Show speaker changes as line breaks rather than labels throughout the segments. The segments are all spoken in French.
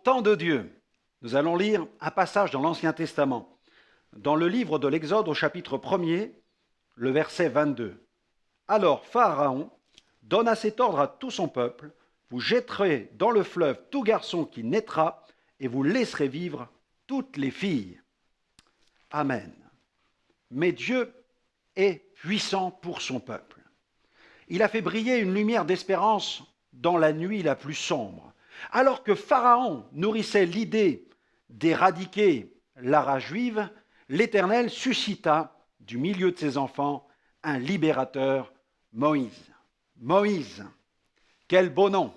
temps de Dieu. Nous allons lire un passage dans l'Ancien Testament, dans le livre de l'Exode au chapitre 1er, le verset 22. Alors Pharaon donna cet ordre à tout son peuple, vous jetterez dans le fleuve tout garçon qui naîtra et vous laisserez vivre toutes les filles. Amen. Mais Dieu est puissant pour son peuple. Il a fait briller une lumière d'espérance dans la nuit la plus sombre. Alors que Pharaon nourrissait l'idée d'éradiquer la race juive, l'Éternel suscita du milieu de ses enfants un libérateur, Moïse. Moïse, quel beau nom!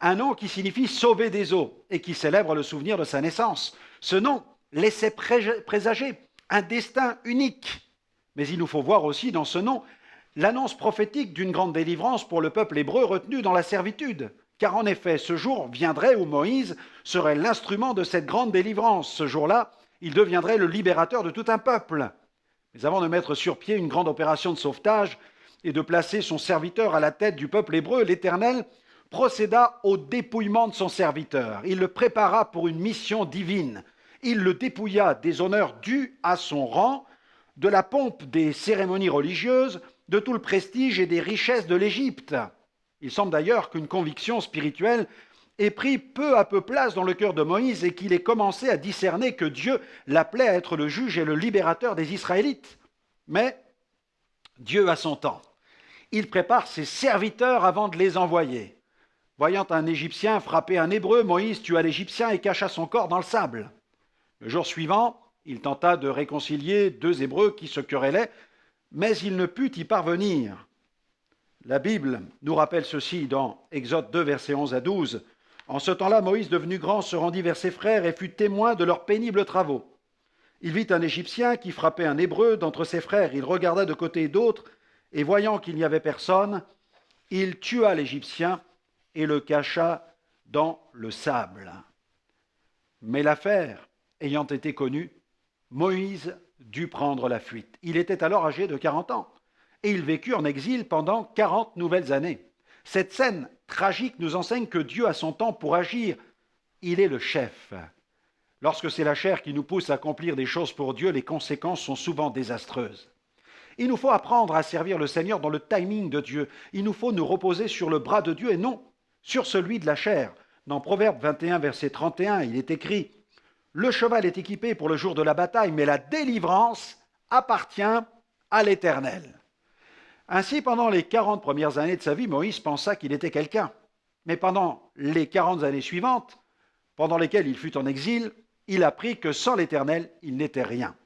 Un nom qui signifie sauver des eaux et qui célèbre le souvenir de sa naissance. Ce nom laissait présager un destin unique. Mais il nous faut voir aussi dans ce nom l'annonce prophétique d'une grande délivrance pour le peuple hébreu retenu dans la servitude. Car en effet, ce jour viendrait où Moïse serait l'instrument de cette grande délivrance. Ce jour-là, il deviendrait le libérateur de tout un peuple. Mais avant de mettre sur pied une grande opération de sauvetage et de placer son serviteur à la tête du peuple hébreu, l'Éternel procéda au dépouillement de son serviteur. Il le prépara pour une mission divine. Il le dépouilla des honneurs dus à son rang, de la pompe des cérémonies religieuses, de tout le prestige et des richesses de l'Égypte. Il semble d'ailleurs qu'une conviction spirituelle ait pris peu à peu place dans le cœur de Moïse et qu'il ait commencé à discerner que Dieu l'appelait à être le juge et le libérateur des Israélites. Mais Dieu a son temps. Il prépare ses serviteurs avant de les envoyer. Voyant un Égyptien frapper un Hébreu, Moïse tua l'Égyptien et cacha son corps dans le sable. Le jour suivant, il tenta de réconcilier deux Hébreux qui se querellaient, mais il ne put y parvenir. La Bible nous rappelle ceci dans Exode 2, versets 11 à 12. En ce temps-là, Moïse, devenu grand, se rendit vers ses frères et fut témoin de leurs pénibles travaux. Il vit un Égyptien qui frappait un Hébreu d'entre ses frères. Il regarda de côté et d'autre, et voyant qu'il n'y avait personne, il tua l'Égyptien et le cacha dans le sable. Mais l'affaire ayant été connue, Moïse dut prendre la fuite. Il était alors âgé de 40 ans, et il vécut en exil pendant 40 nouvelles années. Cette scène tragique nous enseigne que Dieu a son temps pour agir. Il est le chef. Lorsque c'est la chair qui nous pousse à accomplir des choses pour Dieu, les conséquences sont souvent désastreuses. Il nous faut apprendre à servir le Seigneur dans le timing de Dieu. Il nous faut nous reposer sur le bras de Dieu et non sur celui de la chair. Dans Proverbe 21, verset 31, il est écrit « Le cheval est équipé pour le jour de la bataille, mais la délivrance appartient à l'Éternel. » Ainsi, pendant les 40 premières années de sa vie, Moïse pensa qu'il était quelqu'un. Mais pendant les 40 années suivantes, pendant lesquelles il fut en exil, il apprit que sans l'Éternel, il n'était rien.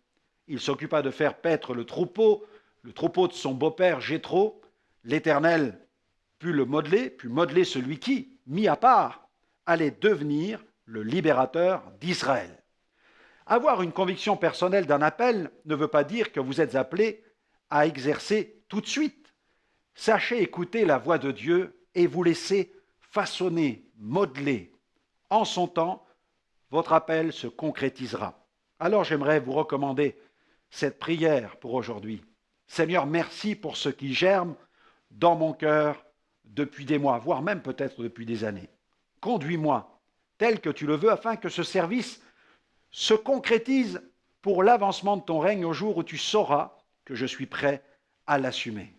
Il s'occupa de faire paître le troupeau de son beau-père Jéthro. L'Éternel put modeler celui qui, mis à part, allait devenir le libérateur d'Israël. Avoir une conviction personnelle d'un appel ne veut pas dire que vous êtes appelé à exercer tout de suite. Sachez écouter la voix de Dieu et vous laisser façonner, modeler. En son temps, votre appel se concrétisera. Alors j'aimerais vous recommander cette prière pour aujourd'hui. Seigneur, merci pour ce qui germe dans mon cœur depuis des mois, voire même peut-être depuis des années. Conduis-moi tel que tu le veux afin que ce service se concrétise pour l'avancement de ton règne au jour où tu sauras que je suis prêt à l'assumer.